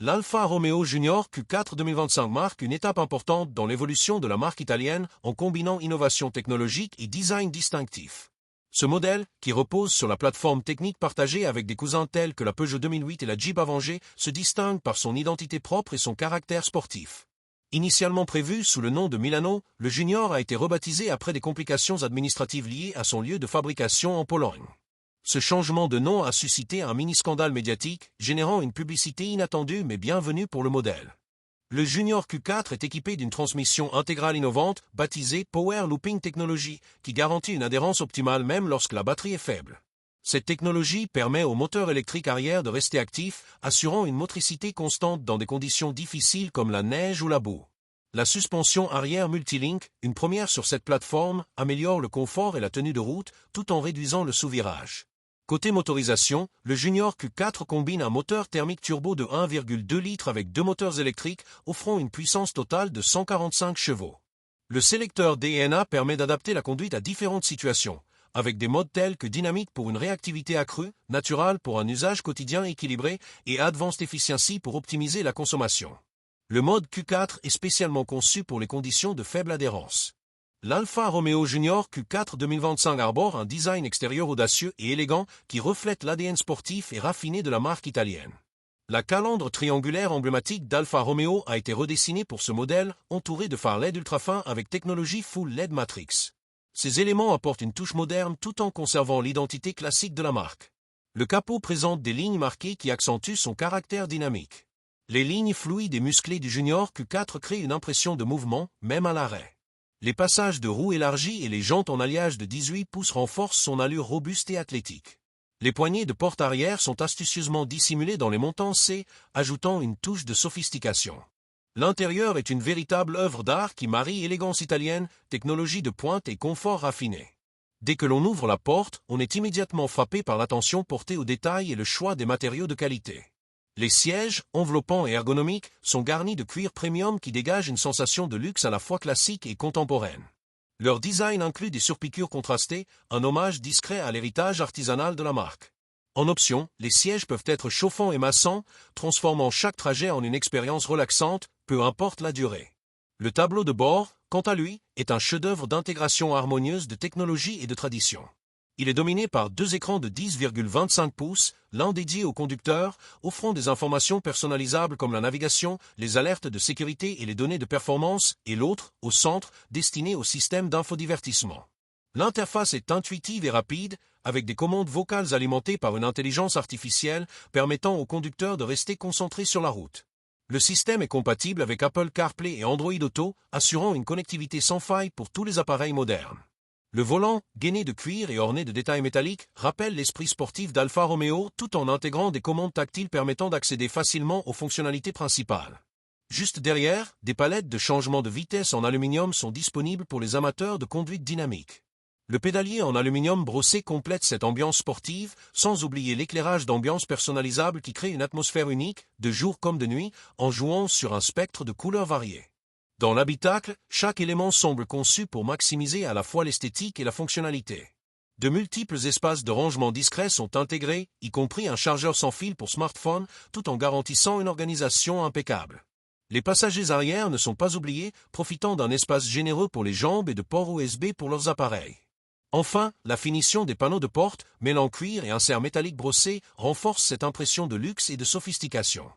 L'Alfa Romeo Junior Q4 2025 marque une étape importante dans l'évolution de la marque italienne en combinant innovation technologique et design distinctif. Ce modèle, qui repose sur la plateforme technique partagée avec des cousins tels que la Peugeot 2008 et la Jeep Avenger, se distingue par son identité propre et son caractère sportif. Initialement prévu sous le nom de Milano, le Junior a été rebaptisé après des complications administratives liées à son lieu de fabrication en Pologne. Ce changement de nom a suscité un mini-scandale médiatique, générant une publicité inattendue mais bienvenue pour le modèle. Le Junior Q4 est équipé d'une transmission intégrale innovante, baptisée Power Looping Technology, qui garantit une adhérence optimale même lorsque la batterie est faible. Cette technologie permet au moteur électrique arrière de rester actif, assurant une motricité constante dans des conditions difficiles comme la neige ou la boue. La suspension arrière Multilink, une première sur cette plateforme, améliore le confort et la tenue de route, tout en réduisant le sous-virage. Côté motorisation, le Junior Q4 combine un moteur thermique turbo de 1,2 litres avec deux moteurs électriques, offrant une puissance totale de 145 chevaux. Le sélecteur DNA permet d'adapter la conduite à différentes situations, avec des modes tels que dynamique pour une réactivité accrue, natural pour un usage quotidien équilibré et advanced efficiency pour optimiser la consommation. Le mode Q4 est spécialement conçu pour les conditions de faible adhérence. L'Alfa Romeo Junior Q4 2025 arbore un design extérieur audacieux et élégant qui reflète l'ADN sportif et raffiné de la marque italienne. La calandre triangulaire emblématique d'Alfa Romeo a été redessinée pour ce modèle, entourée de phares LED ultra-fins avec technologie Full LED Matrix. Ces éléments apportent une touche moderne tout en conservant l'identité classique de la marque. Le capot présente des lignes marquées qui accentuent son caractère dynamique. Les lignes fluides et musclées du Junior Q4 créent une impression de mouvement, même à l'arrêt. Les passages de roues élargis et les jantes en alliage de 18 pouces renforcent son allure robuste et athlétique. Les poignées de porte arrière sont astucieusement dissimulées dans les montants C, ajoutant une touche de sophistication. L'intérieur est une véritable œuvre d'art qui marie élégance italienne, technologie de pointe et confort raffiné. Dès que l'on ouvre la porte, on est immédiatement frappé par l'attention portée aux détails et le choix des matériaux de qualité. Les sièges, enveloppants et ergonomiques, sont garnis de cuir premium qui dégage une sensation de luxe à la fois classique et contemporaine. Leur design inclut des surpiqûres contrastées, un hommage discret à l'héritage artisanal de la marque. En option, les sièges peuvent être chauffants et massants, transformant chaque trajet en une expérience relaxante, peu importe la durée. Le tableau de bord, quant à lui, est un chef-d'œuvre d'intégration harmonieuse de technologie et de tradition. Il est dominé par deux écrans de 10,25 pouces, l'un dédié au conducteur, offrant des informations personnalisables comme la navigation, les alertes de sécurité et les données de performance, et l'autre, au centre, destiné au système d'infodivertissement. L'interface est intuitive et rapide, avec des commandes vocales alimentées par une intelligence artificielle permettant au conducteur de rester concentré sur la route. Le système est compatible avec Apple CarPlay et Android Auto, assurant une connectivité sans faille pour tous les appareils modernes. Le volant, gainé de cuir et orné de détails métalliques, rappelle l'esprit sportif d'Alfa Romeo tout en intégrant des commandes tactiles permettant d'accéder facilement aux fonctionnalités principales. Juste derrière, des palettes de changement de vitesse en aluminium sont disponibles pour les amateurs de conduite dynamique. Le pédalier en aluminium brossé complète cette ambiance sportive, sans oublier l'éclairage d'ambiance personnalisable qui crée une atmosphère unique, de jour comme de nuit, en jouant sur un spectre de couleurs variées. Dans l'habitacle, chaque élément semble conçu pour maximiser à la fois l'esthétique et la fonctionnalité. De multiples espaces de rangement discrets sont intégrés, y compris un chargeur sans fil pour smartphone, tout en garantissant une organisation impeccable. Les passagers arrière ne sont pas oubliés, profitant d'un espace généreux pour les jambes et de ports USB pour leurs appareils. Enfin, la finition des panneaux de porte, mêlant cuir et insert métallique brossé, renforce cette impression de luxe et de sophistication.